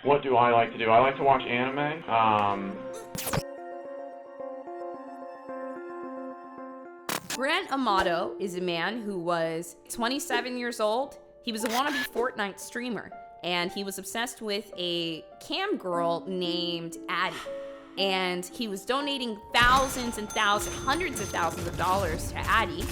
What do I like to do? I like to watch anime. Grant Amato is a man who was 27 years old. He was a wannabe Fortnite streamer, and he was obsessed with a cam girl named Addie. And he was donating thousands and thousands, hundreds of thousands of dollars to Addie,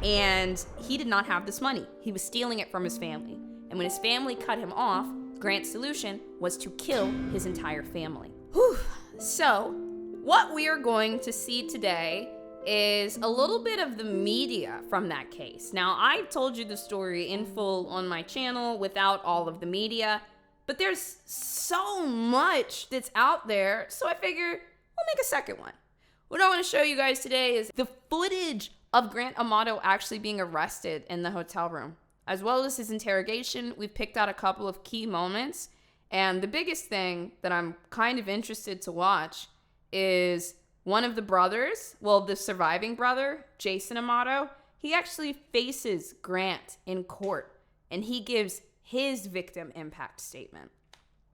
and he did not have this money. He was stealing it from his family. And when his family cut him off, Grant's solution was to kill his entire family. Whew. So, what we are going to see today is a little bit of the media from that case. Now, I've told you the story in full on my channel without all of the media, but there's so much that's out there, so I figure we'll make a second one. What I want to show you guys today is the footage of Grant Amato actually being arrested in the hotel room, as well as his interrogation. We've picked out a couple of key moments, and the biggest thing that I'm kind of interested to watch is one of the brothers, well, the surviving brother, Jason Amato, he actually faces Grant in court, and he gives his victim impact statement.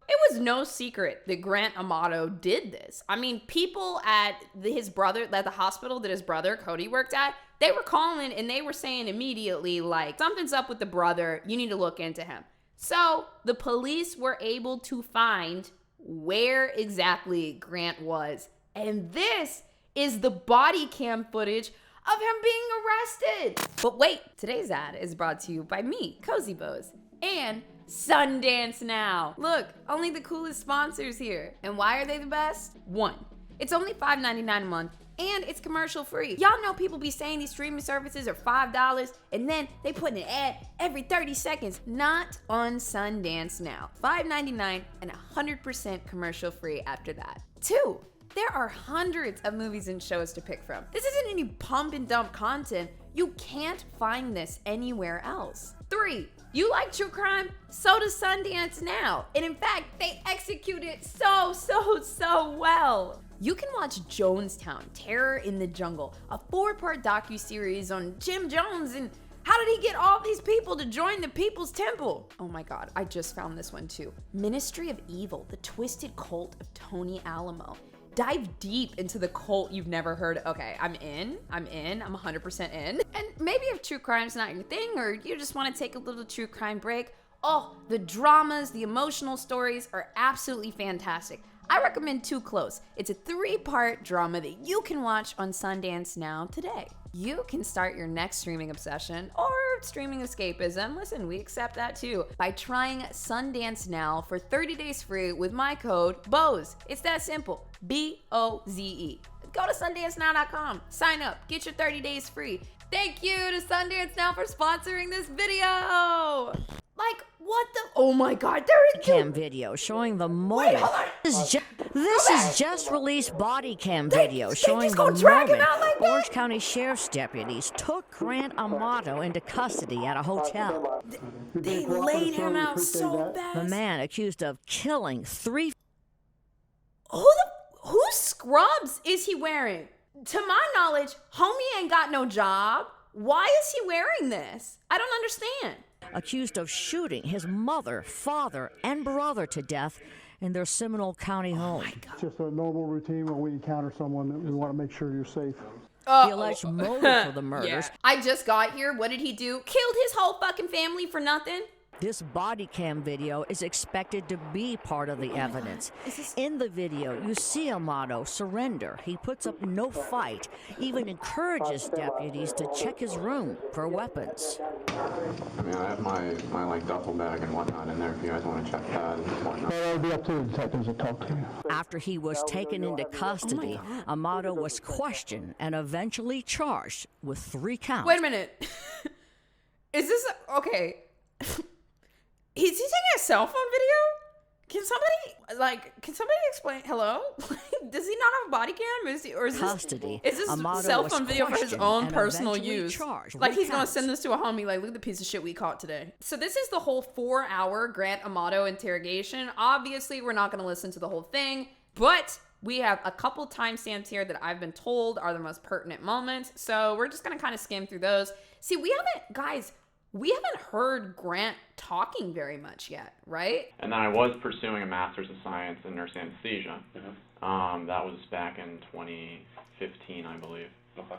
It was no secret that Grant Amato did this. I mean, people at his brother, at the hospital that his brother, Cody, worked at, they were calling and they were saying immediately, like, something's up with the brother, you need to look into him. So the police were able to find where exactly Grant was. And this is the body cam footage of him being arrested. But wait, today's ad is brought to you by me, Cozy BOZE, and Sundance Now. Look, only the coolest sponsors here. And why are they the best? One, it's only $5.99 a month, and it's commercial free. Y'all know people be saying these streaming services are $5, and then they put an ad every 30 seconds. Not on Sundance Now. $5.99 and 100% commercial free after that. Two, there are hundreds of movies and shows to pick from. This isn't any pump and dump content. You can't find this anywhere else. Three, you like true crime? So does Sundance Now. And in fact, they execute it so well. You can watch Jonestown, Terror in the Jungle, a 4-part docuseries on Jim Jones and how did he get all these people to join the People's Temple? Oh my God, I just found this one too. Ministry of Evil, the twisted cult of Tony Alamo. Dive deep into the cult you've never heard. Okay, I'm 100% in. And maybe if true crime's not your thing, or you just want to take a little true crime break, oh, the dramas, the emotional stories are absolutely fantastic. I recommend Too Close. It's a 3-part drama that you can watch on Sundance Now today. You can start your next streaming obsession or streaming escapism. Listen, we accept that too. By trying Sundance Now for 30 days free with my code BOZE. It's that simple. BOZE. Go to sundancenow.com. Sign up. Get your 30 days free. Thank you to Sundance Now for sponsoring this video. Like, what the? Oh my God, there is cam video showing the moment. Wait, hold on. This is just released body cam video showing the moment Orange County Sheriff's deputies took Grant Amato into custody at a hotel. They laid him out so fast. The man accused of killing 3. Whose scrubs is he wearing? To my knowledge, homie ain't got no job. Why is he wearing this? I don't understand. Accused of shooting his mother, father, and brother to death in their Seminole County home. It's just a normal routine when we encounter someone that we want to make sure you're safe. The alleged motive for the murders. Yeah. I just got here. What did he do? Killed his whole fucking family for nothing? This body cam video is expected to be part of the evidence. In the video, you see Amato surrender. He puts up no fight, even encourages deputies to check his room for weapons. I mean, I have my like duffel bag and whatnot in there if you guys want to check that and whatnot. Well, it'll be up to the detectives to talk to you. After he was taken into custody, Amato was questioned and eventually charged with 3 counts. Wait a minute. Is this okay? Is he taking a cell phone video? Can somebody explain? Hello? Does he not have a body cam? Is this Amato cell phone video for his own personal use? Like he's gonna counts. send this to a homie, like, look at the piece of shit we caught today. So this is the whole 4-hour Grant Amato interrogation. Obviously, we're not gonna listen to the whole thing, but we have a couple timestamps here that I've been told are the most pertinent moments. So we're just gonna kind of skim through those. See, We haven't heard Grant talking very much yet, right? And then I was pursuing a master's of science in nurse anesthesia. That was back in 2015, I believe. Okay.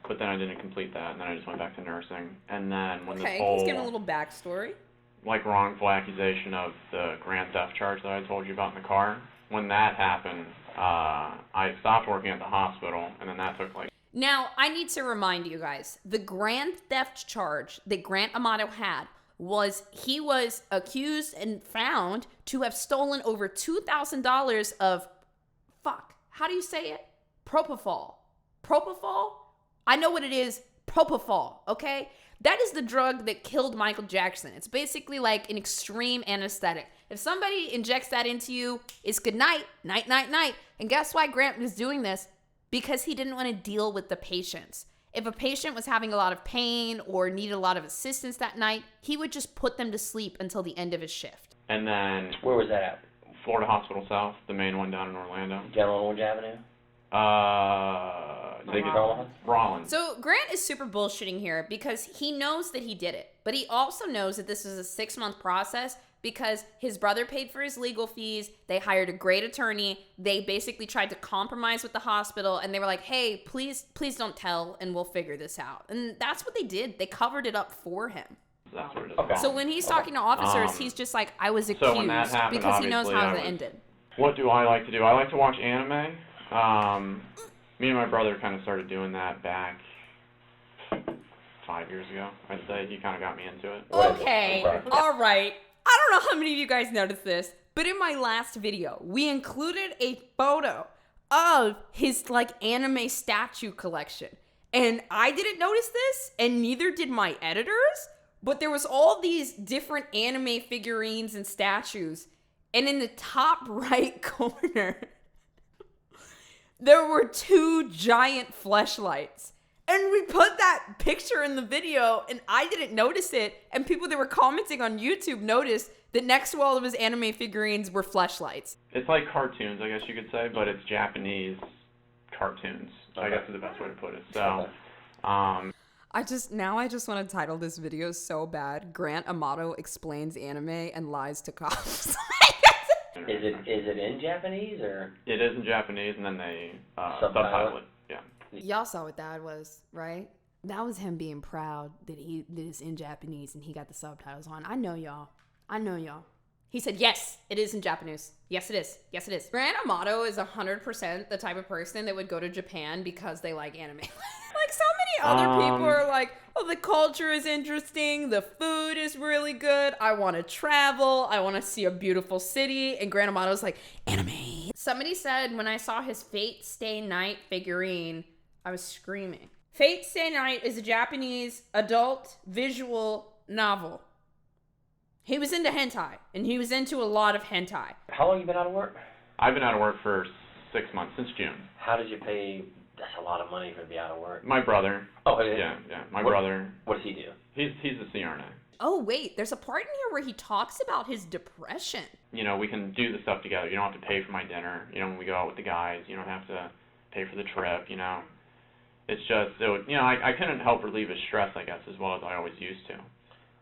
But then I didn't complete that, and then I just went back to nursing. And then when this He's whole, getting a little backstory. like, wrongful accusation of the grand theft charge that I told you about in the car, when that happened, I stopped working at the hospital, and then that took, like... Now, I need to remind you guys, the grand theft charge that Grant Amato had was he was accused and found to have stolen over $2,000 of, how do you say it? Propofol. Propofol? I know what it is. Propofol, okay? That is the drug that killed Michael Jackson. It's basically like an extreme anesthetic. If somebody injects that into you, it's good night, night, night, night. And guess why Grant was doing this? Because he didn't want to deal with the patients. If a patient was having a lot of pain or needed a lot of assistance that night, he would just put them to sleep until the end of his shift. And then... Where was that at? Florida Hospital South, the main one down in Orlando. Down on Orange Avenue? Rollins. So Grant is super bullshitting here because he knows that he did it, but he also knows that this is a 6-month process because his brother paid for his legal fees. They hired a great attorney. They basically tried to compromise with the hospital, and they were like, hey, please don't tell, and we'll figure this out. And that's what they did. They covered it up for him. That's what it is. Okay. So when he's talking to officers, he's just like, I was accused, So when that happened, because he knows obviously, how it ended. What do I like to do? I like to watch anime. Me and my brother kind of started doing that back 5 years ago, I'd say. He kind of got me into it. Okay, all right. I don't know how many of you guys noticed this, but in my last video, we included a photo of his, like, anime statue collection. And I didn't notice this, and neither did my editors, but there was all these different anime figurines and statues. And in the top right corner, there were 2 giant fleshlights. And we put that picture in the video, and I didn't notice it. And people that were commenting on YouTube noticed that next to all of his anime figurines were fleshlights. It's like cartoons, I guess you could say, but it's Japanese cartoons. Okay. I guess is the best way to put it. So, I just want to title this video so bad. Grant Amato explains anime and lies to cops. Is it in Japanese or? It is in Japanese, and then they subtitle it. Yeah. Y'all saw what that was, right? That was him being proud that it's in Japanese and he got the subtitles on. I know y'all. He said, yes, it is in Japanese. Yes, it is. Yes, it is. Grant Amato is 100% the type of person that would go to Japan because they like anime. Like, so many other people are like, oh, the culture is interesting. The food is really good. I want to travel. I want to see a beautiful city. And Grant Amato's like, anime. Somebody said when I saw his Fate Stay Night figurine, I was screaming. Fate Stay Night is a Japanese adult visual novel. He was into hentai, and he was into a lot of hentai. How long have you been out of work? I've been out of work for 6 months, since June. How did you pay? That's a lot of money for to be out of work. My brother. Oh, yeah, my brother. What does he do? He's a CRNA. Oh, wait, there's a part in here where he talks about his depression. You know, we can do the stuff together. You don't have to pay for my dinner. You know, when we go out with the guys, you don't have to pay for the trip, you know. It's just, I couldn't help relieve his stress, I guess, as well as I always used to.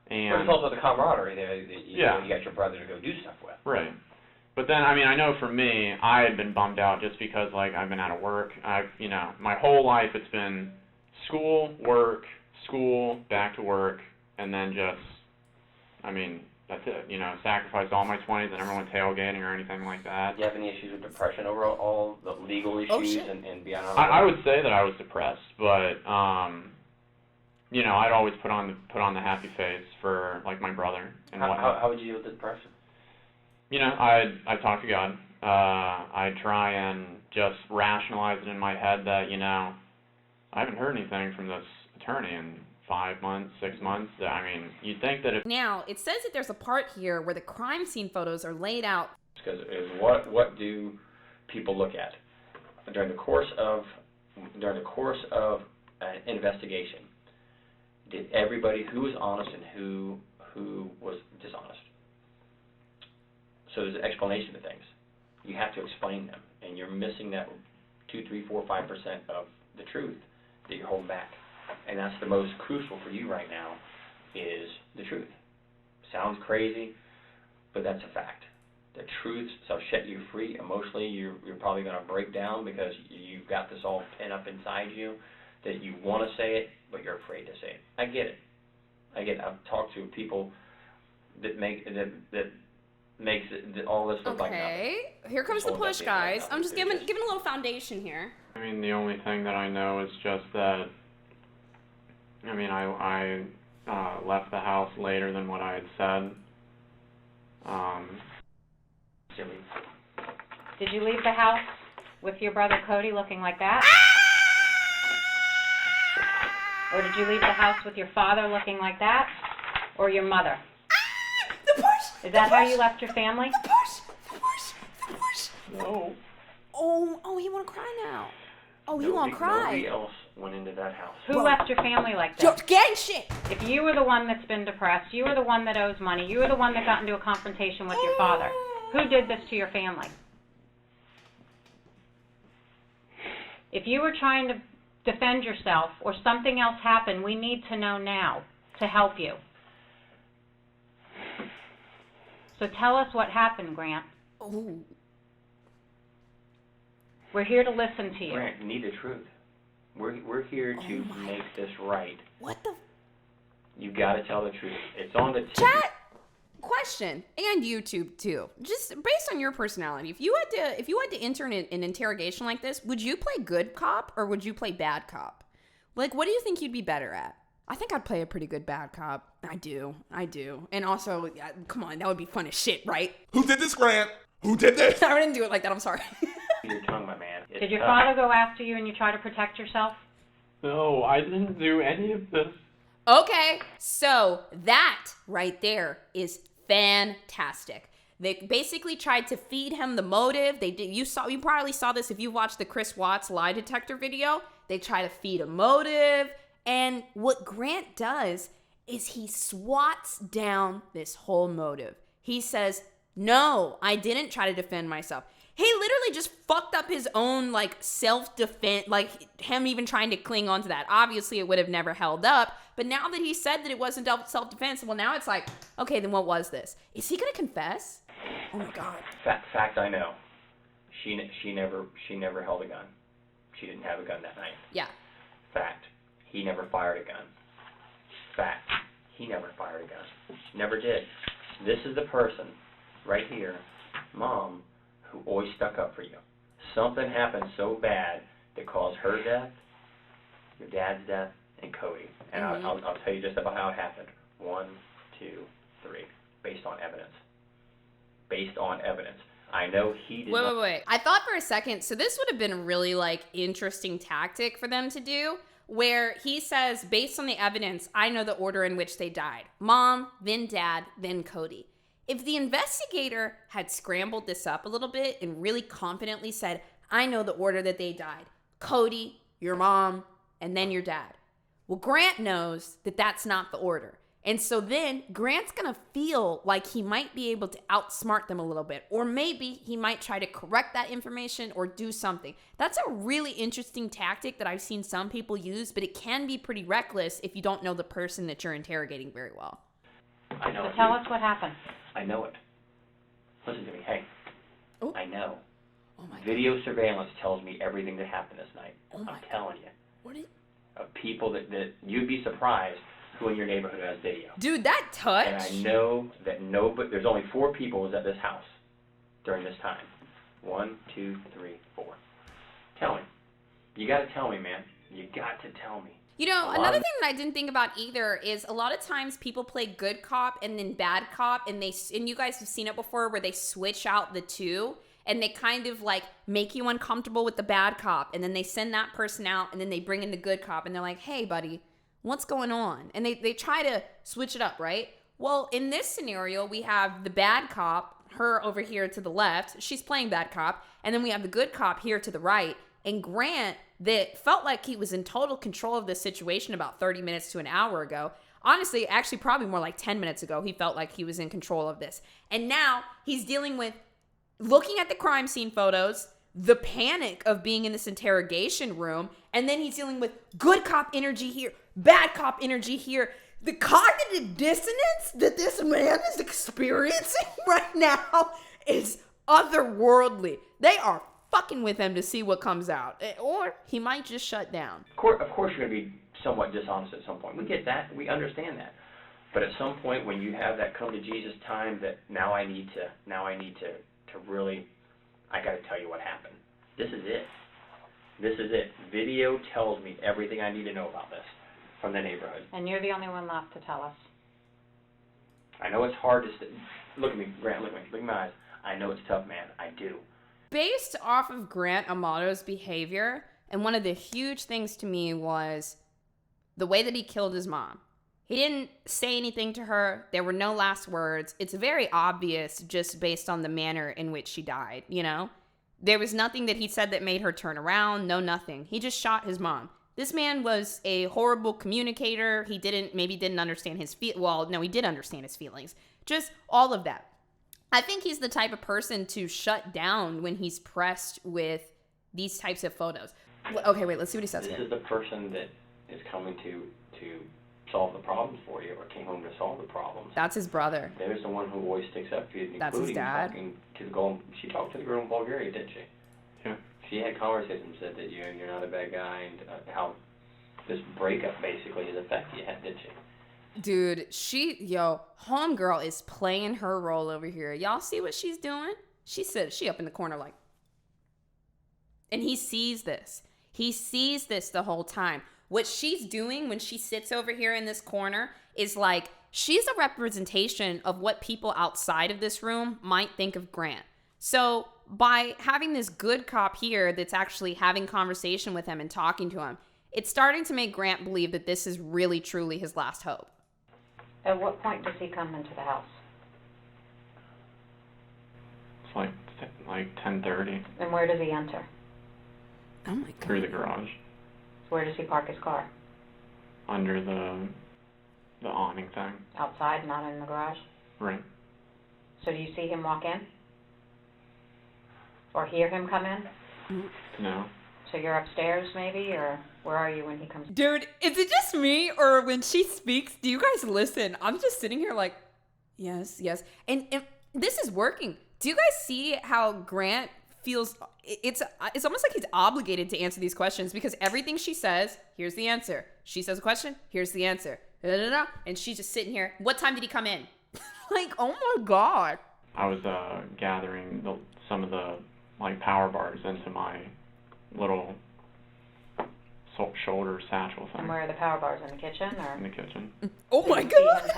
And but it's also the camaraderie there. You got your brother to go do stuff with. Right. But then, I know for me, I had been bummed out just because, like, I've been out of work. My whole life it's been school, work, school, back to work, and then just, that's it. Sacrificed all my 20s. I never went tailgating or anything like that. Do you have any issues with depression over all the legal issues and beyond all I would say that I was depressed, but, I'd always put on the happy face for, like, my brother and whatnot. How would you deal with the depression? I talk to God. I try and just rationalize it in my head that, I haven't heard anything from this attorney in 5 months, 6 months. You'd think that if... Now, it says that there's a part here where the crime scene photos are laid out. Because what do people look at during the course of an investigation? Did everybody who was honest and who was dishonest? So there's an explanation to things. You have to explain them, and you're missing that 2, 3, 4, 5% of the truth that you're holding back, and that's the most crucial for you right now, is the truth. Sounds crazy, but that's a fact. The truth shall set you free. Emotionally, you're probably going to break down because you've got this all pent up inside you that you want to say it, but you're afraid to say it. I get it. I've talked to people that makes all this look like nothing. Okay, here comes the push, guys. I'm just giving a little foundation here. I mean, the only thing that I know is just that, I mean, I left the house later than what I had said. Did you leave the house with your brother Cody looking like that? Or did you leave the house with your father looking like that? Or your mother? The push! Is that how you left your family? The push! No. Oh, he want to cry now. Oh, he want to cry. Nobody else went into that house. Who left your family like that? Gang shit! If you were the one that's been depressed, you were the one that owes money, you were the one that got into a confrontation with your father, who did this to your family? If you were trying to defend yourself or something else happened, we need to know now to help you. So tell us what happened, Grant. Oh. We're here to listen to you. Grant, you need the truth. We're here to make this right. What the? You got to tell the truth. It's on the Chat question and YouTube too. Just based on your personality, if you had to enter an interrogation like this, would you play good cop or would you play bad cop? Like, what do you think you'd be better at? I think I'd play a pretty good bad cop. I do. And also, come on, that would be fun as shit, right? Who did this, Grant? Who did this? I didn't do it like that. I'm sorry. your tongue, my man. Did your father go after you and you try to protect yourself? No, I didn't do any of this. Okay, so that right there is fantastic. They basically tried to feed him the motive. They did. You probably saw this if you watched the Chris Watts lie detector video. They try to feed a motive, and what Grant does is he swats down this whole motive. He says, "No, I didn't try to defend myself." He literally just fucked up his own, like, self-defense, like, him even trying to cling on to that. Obviously, it would have never held up, but now that he said that it wasn't self-defense, well, now it's like, okay, then what was this? Is he gonna confess? Oh, my God. Fact I know. She never held a gun. She didn't have a gun that night. Yeah. Fact, he never fired a gun. Fact, he never fired a gun. Never did. This is the person right here, Mom, who always stuck up for you. Something happened so bad that caused her death, your dad's death, and Cody. And I'll tell you just about how it happened. 1, 2, 3. Based on evidence. Based on evidence. I know he did not... Wait. I thought for a second, so this would have been a really, like, interesting tactic for them to do, where he says, based on the evidence, I know the order in which they died. Mom, then Dad, then Cody. If the investigator had scrambled this up a little bit and really confidently said, I know the order that they died. Cody, your mom, and then your dad. Well, Grant knows that that's not the order. And so then Grant's going to feel like he might be able to outsmart them a little bit. Or maybe he might try to correct that information or do something. That's a really interesting tactic that I've seen some people use, but it can be pretty reckless if you don't know the person that you're interrogating very well. I know. So tell us what happened. I know it. Listen to me. Hey. Oh. I know. Oh my God. Video surveillance tells me everything that happened this night. Oh my I'm telling you. What is... Of people that you'd be surprised who in your neighborhood has video. Dude, that touch. And I know that there's only 4 people at this house during this time. 1, 2, 3, 4. Tell me. You got to tell me, man. You got to tell me. You know, another thing that I didn't think about either is a lot of times people play good cop and then bad cop, and you guys have seen it before where they switch out the two and they kind of like make you uncomfortable with the bad cop, and then they send that person out and then they bring in the good cop and they're like, hey buddy, what's going on? And they try to switch it up, right? Well, in this scenario, we have the bad cop, her over here to the left, she's playing bad cop, and then we have the good cop here to the right. And Grant, that felt like he was in total control of this situation about 30 minutes to an hour ago. Honestly, actually probably more like 10 minutes ago, he felt like he was in control of this. And now he's dealing with looking at the crime scene photos, the panic of being in this interrogation room, and then he's dealing with good cop energy here, bad cop energy here, the cognitive dissonance that this man is experiencing right now is otherworldly. They are fucking with him to see what comes out. Or he might just shut down. Of course you're going to be somewhat dishonest at some point. We get that. We understand that. But at some point when you have that come to Jesus time that now I need to really, I got to tell you what happened. This is it. This is it. Video tells me everything I need to know about this from the neighborhood. And you're the only one left to tell us. I know it's hard to look at me, Grant, look at my eyes. I know it's tough, man. I do. Based off of Grant Amato's behavior, and one of the huge things to me was the way that he killed his mom. He didn't say anything to her. There were no last words. It's very obvious just based on the manner in which she died, you know? There was nothing that he said that made her turn around. No, nothing. He just shot his mom. This man was a horrible communicator. He didn't understand his he did understand his feelings. Just all of that. I think he's the type of person to shut down when he's pressed with these types of photos. Okay, wait, let's see what he says here. This is the person that is coming to solve the problems for you, or came home to solve the problems. That's his brother. There's the one who always sticks up for you, That's his dad. She talked to the girl in Bulgaria, didn't she? Yeah. She had conversations, said that you're not a bad guy, and how this breakup basically has affected you, didn't she? Dude, homegirl is playing her role over here. Y'all see what she's doing? She up in the corner like, and he sees this. He sees this the whole time. What she's doing when she sits over here in this corner is like, she's a representation of what people outside of this room might think of Grant. So by having this good cop here that's actually having conversation with him and talking to him, it's starting to make Grant believe that this is really, truly his last hope. At what point does he come into the house? It's like 10:30. And where does he enter? Oh my God. Through the garage. Where does he park his car? Under the awning thing. Outside, not in the garage? Right. So do you see him walk in? Or hear him come in? No. So you're upstairs maybe, or where are you when he comes? Dude, is it just me, or when she speaks, do you guys listen? I'm just sitting here like, yes. And this is working. Do you guys see how Grant feels? It's almost like he's obligated to answer these questions, because everything she says, here's the answer. She says a question, here's the answer. And she's just sitting here. What time did he come in? Like, oh my God. I was gathering some of the power bars into my little shoulder satchel thing. And where are the power bars, in the kitchen? Or? In the kitchen. Oh my God.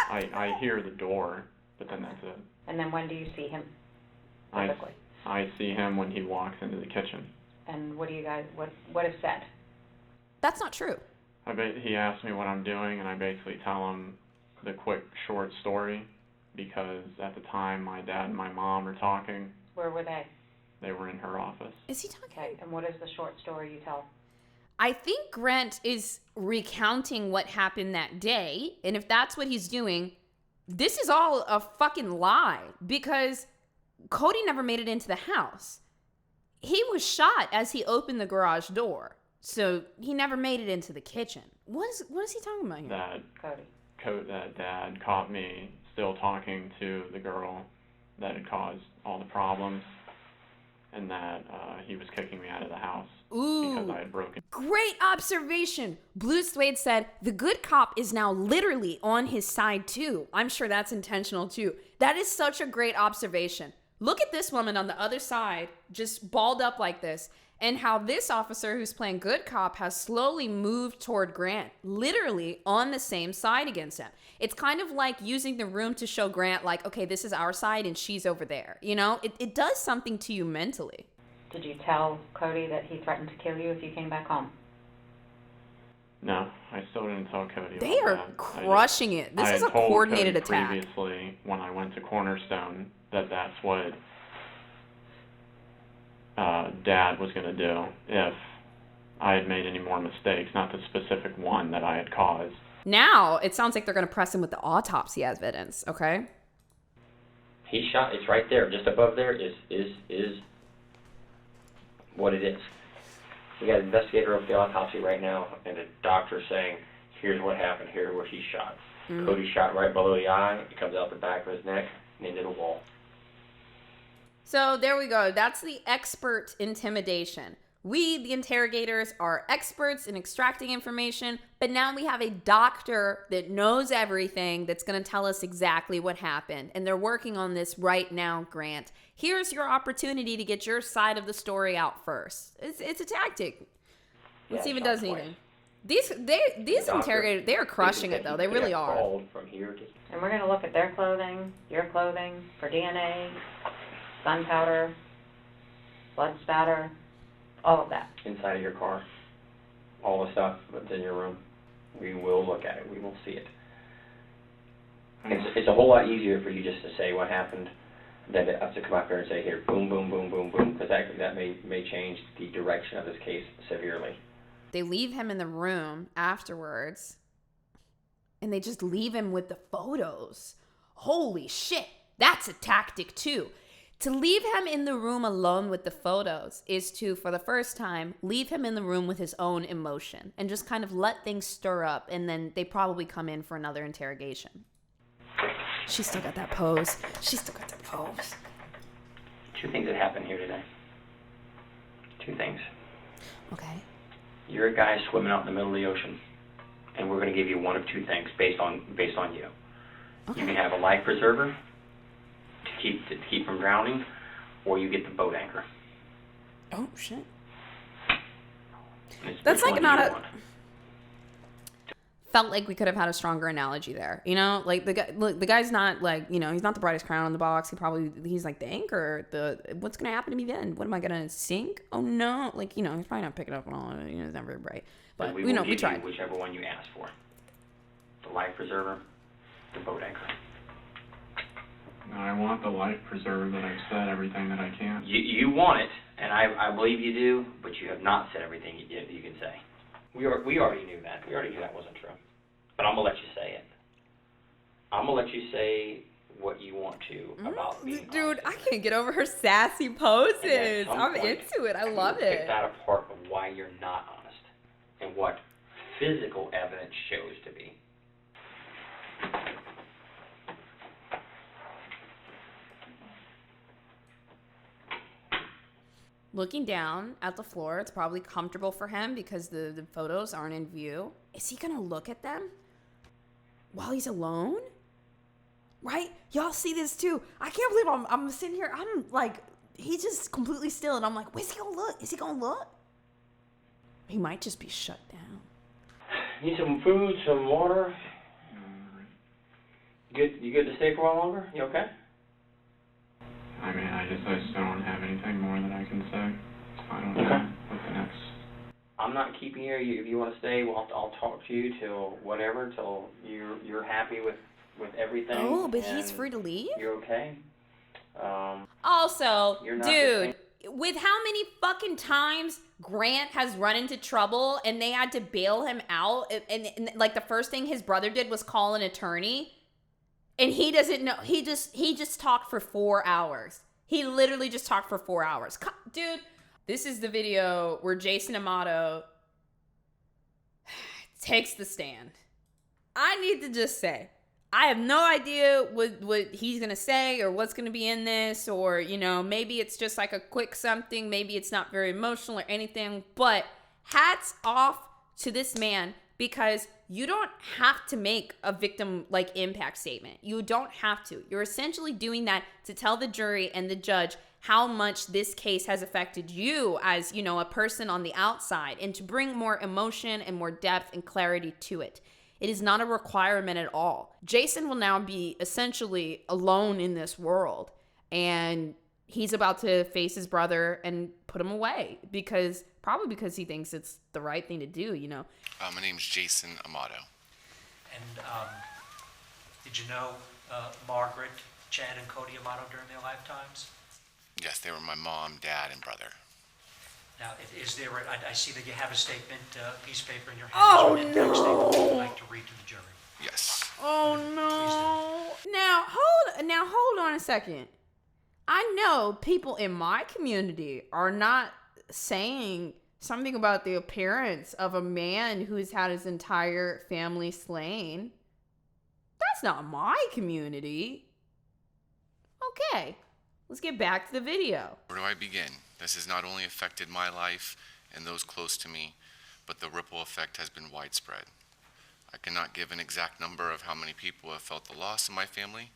I hear the door, but then that's it. And then when do you see him typically? I see him when he walks into the kitchen. And what do you guys, what is said? That's not true. He asks me what I'm doing, and I basically tell him the quick, short story, because at the time my dad and my mom are talking. Where were they? They were in her office. Is he talking? Okay, and what is the short story you tell? I think Grant is recounting what happened that day, and if that's what he's doing, this is all a fucking lie, because Cody never made it into the house. He was shot as he opened the garage door, so he never made it into the kitchen. What is he talking about here? Cody. Dad caught me still talking to the girl that had caused all the problems, and that he was kicking me out of the house. Ooh, because I had broken. Great observation. Blue Suede said, the good cop is now literally on his side too. I'm sure that's intentional too. That is such a great observation. Look at this woman on the other side, just balled up like this, and how this officer who's playing good cop has slowly moved toward Grant, literally on the same side against him. It's kind of like using the room to show Grant, like, okay, this is our side and she's over there. You know, it does something to you mentally. Did you tell Cody that he threatened to kill you if you came back home? No, I still didn't tell Cody. They are crushing it. This is a coordinated attack. I told Cody previously, when I went to Cornerstone, that's what Dad was going to do if I had made any more mistakes, not the specific one that I had caused. Now, it sounds like they're going to press him with the autopsy evidence, okay? He shot, it's right there, just above there is what it is. We got an investigator of the autopsy right now, and a doctor saying Here's what happened. Here's where he shot. Cody shot right below the eye. It comes out the back of his neck and into the wall. So there we go. That's the expert intimidation. We, the interrogators, are experts in extracting information, but now we have a doctor that knows everything that's going to tell us exactly what happened. And they're working on this right now, Grant. Here's your opportunity to get your side of the story out first. It's a tactic. Let's see if it does anything. These interrogators, they are crushing it, though. They really are. From here to... And we're going to look at their clothing, your clothing, for DNA, gunpowder, blood spatter, all of that. Inside of your car, all the stuff that's in your room, we will look at it. We will see it. It's a whole lot easier for you just to say what happened than to us to come out there and say, here, boom, boom, boom, boom, boom, because that may change the direction of this case severely. They leave him in the room afterwards, and they just leave him with the photos. Holy shit, that's a tactic too. To leave him in the room alone with the photos is to, for the first time, leave him in the room with his own emotion and just kind of let things stir up, and then they probably come in for another interrogation. She's still got that pose. She's still got that pose. Two things that happened here today. Two things. Okay. You're a guy swimming out in the middle of the ocean, and we're going to give you one of two things based on you. Okay. You can have a life preserver to keep from drowning, or you get the boat anchor. Oh shit! That's like not a. Felt like we could have had a stronger analogy there, you know. Like the guy, look, the guy's not like, you know, he's not the brightest crown on the box. He's like the anchor. What's gonna happen to me then? What am I gonna sink? Oh no! Like, you know, he's probably not picking up on all of it. You know, he's not very bright. But we tried. Whichever one you asked for, the life preserver, the boat anchor. No, I want the life preserver that I've said everything that I can. You want it, and I believe you do, but you have not said everything you can say. We already knew that. We already knew that wasn't true. But I'm going to let you say it. I'm going to let you say what you want to about being Dude, honest. I can't get over her sassy poses. I'm point, into it. I love it. Pick that apart of why you're not honest and what physical evidence shows to be. Looking down at the floor, it's probably comfortable for him because the photos aren't in view. Is he gonna look at them while he's alone? Right? Y'all see this too. I can't believe I'm sitting here. I'm like, he's just completely still, and I'm like, where's he gonna look? Is he gonna look? He might just be shut down. Need some food, some water. You good to stay for a while longer? You okay? I mean, I just don't have anything more that I can say. I don't know what the next... I'm not keeping you. If you want to stay, I'll talk to you till whatever, till you're happy with everything. Oh, but he's free to leave? You're okay. Also, dude, with how many fucking times Grant has run into trouble and they had to bail him out, and like the first thing his brother did was call an attorney. And he doesn't know. He just talked for 4 hours. He literally just talked for 4 hours. Dude, this is the video where Jason Amato takes the stand. I need to just say, I have no idea what he's going to say or what's going to be in this, or, you know, maybe it's just like a quick something. Maybe it's not very emotional or anything. But hats off to this man, because you don't have to make a victim like impact statement. You don't have to. You're essentially doing that to tell the jury and the judge how much this case has affected you as, you know, a person on the outside, and to bring more emotion and more depth and clarity to it. It is not a requirement at all. Jason will now be essentially alone in this world, and he's about to face his brother and put him away probably because he thinks it's the right thing to do, you know. My name's Jason Amato. And did you know Margaret, Chad, and Cody Amato during their lifetimes? Yes, they were my mom, dad, and brother. Now, is there I see that you have a statement, piece of paper in your hand. Oh, is there an impact statement that you'd like to read to the jury? Yes. Oh, no. Now, hold on a second. I know people in my community are not saying something about the appearance of a man who's had his entire family slain. That's not my community. Okay, let's get back to the video. Where do I begin? This has not only affected my life and those close to me, but the ripple effect has been widespread. I cannot give an exact number of how many people have felt the loss in my family,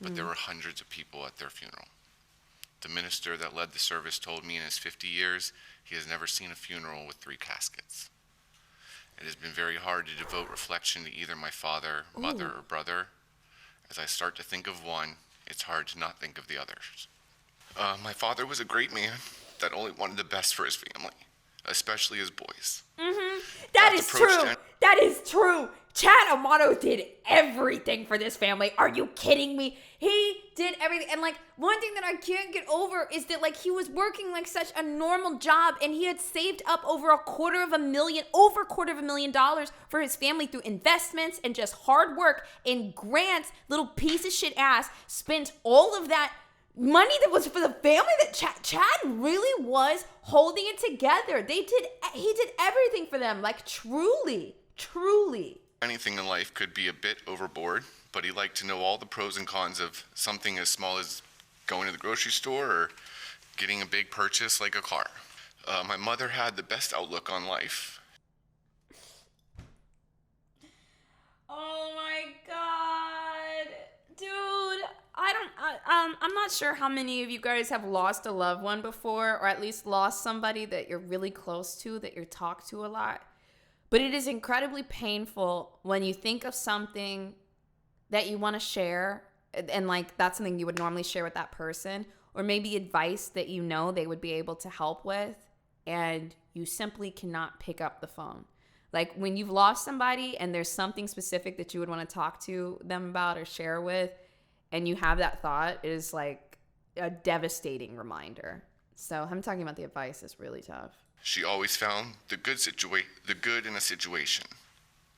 but there were hundreds of people at their funeral. The minister that led the service told me in his 50 years, he has never seen a funeral with 3 caskets. It has been very hard to devote reflection to either my father, mother, or brother. As I start to think of one, it's hard to not think of the others. My father was a great man that only wanted the best for his family, especially his boys. That is true. That is true. Chad Amato did everything for this family. Are you kidding me? He did everything. And like, one thing that I can't get over is that like he was working like such a normal job, and he had saved up over $250,000 for his family through investments and just hard work and grants. Little piece of shit ass spent all of that money that was for the family. That Chad really was holding it together. He did everything for them. Like truly. Anything in life could be a bit overboard, but he liked to know all the pros and cons of something as small as going to the grocery store or getting a big purchase like a car. My mother had the best outlook on life. Oh my God, dude. I'm not sure how many of you guys have lost a loved one before, or at least lost somebody that you're really close to, that you talk to a lot. But it is incredibly painful when you think of something that you want to share, and like that's something you would normally share with that person, or maybe advice that you know they would be able to help with, and you simply cannot pick up the phone. Like when you've lost somebody and there's something specific that you would want to talk to them about or share with, and you have that thought, it is like a devastating reminder. So I'm talking about the advice is really tough. She always found the good in a situation.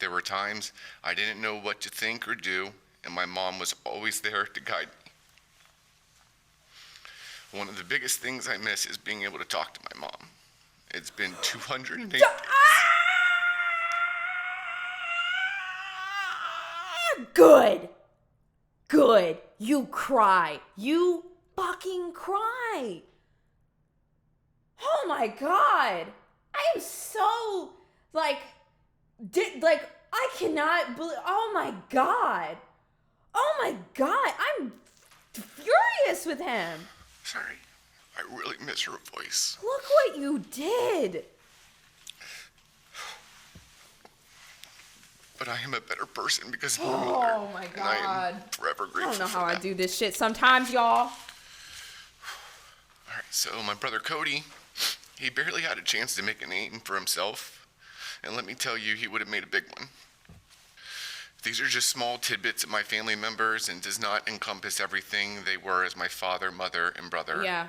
There were times I didn't know what to think or do, and my mom was always there to guide me. One of the biggest things I miss is being able to talk to my mom. It's been 208 days. Good. You cry. You fucking cry. Oh my God. I am so, I cannot believe, oh my God. I'm furious with him. Sorry, I really miss her voice. Look what you did. But I am a better person because of my mother. Oh my And I God. am forever grateful. I don't know for how I that. do this shit sometimes, y'all. All right, so my brother Cody, he barely had a chance to make a name for himself. And let me tell you, he would have made a big one. These are just small tidbits of my family members and does not encompass everything they were as my father, mother, and brother. Yeah.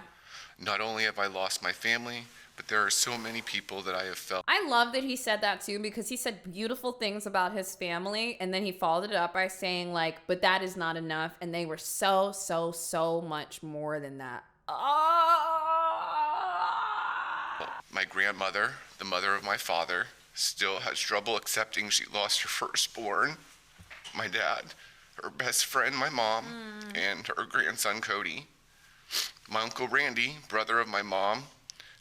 Not only have I lost my family, but there are so many people that I have felt. I love that he said that too, because he said beautiful things about his family, and then he followed it up by saying like, but that is not enough, and they were so much more than that. My grandmother, the mother of my father, still has trouble accepting she lost her firstborn, my dad, her best friend, my mom, and her grandson, Cody. My Uncle Randy, brother of my mom,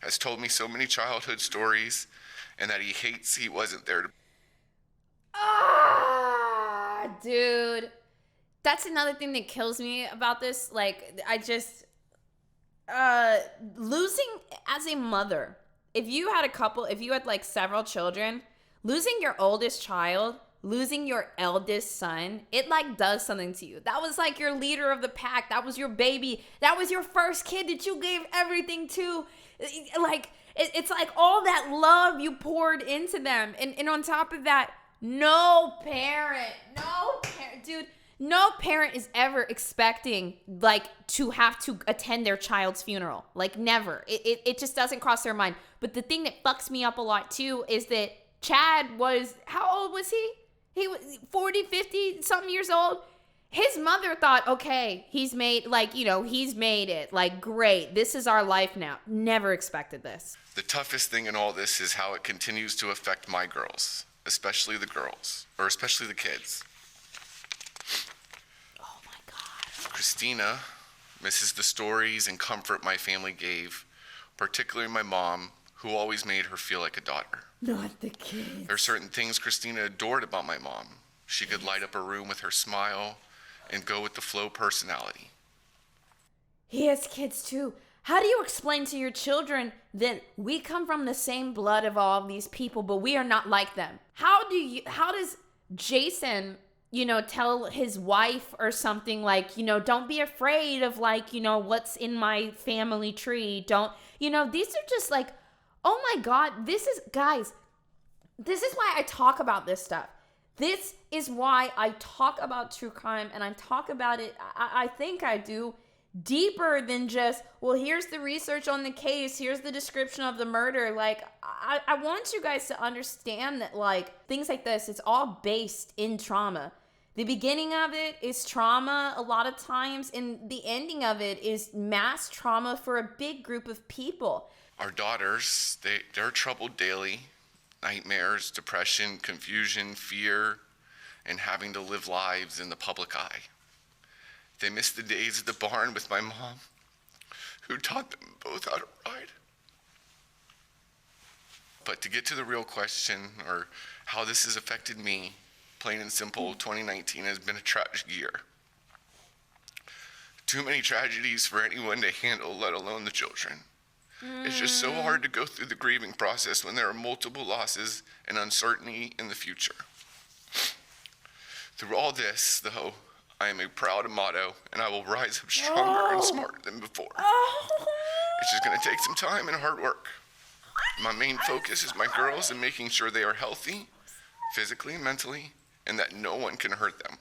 has told me so many childhood stories and that he hates he wasn't there to. Dude. That's another thing that kills me about this. Like, I just, losing as a mother, if you had like several children, losing your oldest child, losing your eldest son, it like does something to you. That was like your leader of the pack. That was your baby. That was your first kid that you gave everything to. Like, it's like all that love you poured into them. And on top of that, no parent, dude, no parent is ever expecting like to have to attend their child's funeral. Like never. It just doesn't cross their mind. But the thing that fucks me up a lot too is that Chad was, how old was he? He was 40, 50 something years old. His mother thought, okay, he's made, like, you know, he's made it. Like, great, this is our life now. Never expected this. The toughest thing in all this is how it continues to affect my girls, especially the girls, or especially the kids. Oh my God. Christina misses the stories and comfort my family gave, particularly my mom, who always made her feel like a daughter. Not the kids. There are certain things Christina adored about my mom. She could light up a room with her smile and go with the flow personality. He has kids too. How do you explain to your children that we come from the same blood of all of these people, but we are not like them? How does Jason, you know, tell his wife or something like, you know, don't be afraid of, like, you know, what's in my family tree. Don't, you know, these are just like, oh my God, guys, this is why I talk about this stuff. This is why I talk about true crime, and I talk about it, I think I do, deeper than just, well, here's the research on the case, here's the description of the murder. Like, I want you guys to understand that, like, things like this, it's all based in trauma. The beginning of it is trauma a lot of times, and the ending of it is mass trauma for a big group of people. Our daughters, they're troubled daily. Nightmares, depression, confusion, fear, and having to live lives in the public eye. They miss the days at the barn with my mom, who taught them both how to ride. But to get to the real question, or how this has affected me, plain and simple, 2019 has been a tragic year. Too many tragedies for anyone to handle, let alone the children. It's just so hard to go through the grieving process when there are multiple losses and uncertainty in the future. Through all this, though, I am a proud Amato, and I will rise up stronger and smarter than before. It's just going to take some time and hard work. My main focus is my girls and making sure they are healthy, physically and mentally, and that no one can hurt them.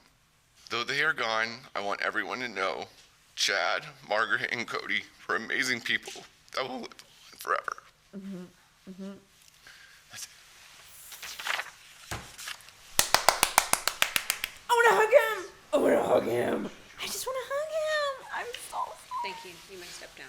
Though they are gone, I want everyone to know Chad, Margaret, and Cody were amazing people that will live on forever. That's it. I want to hug him. I want to hug him. I just want to hug him. I'm so sorry. Thank you. You may step down.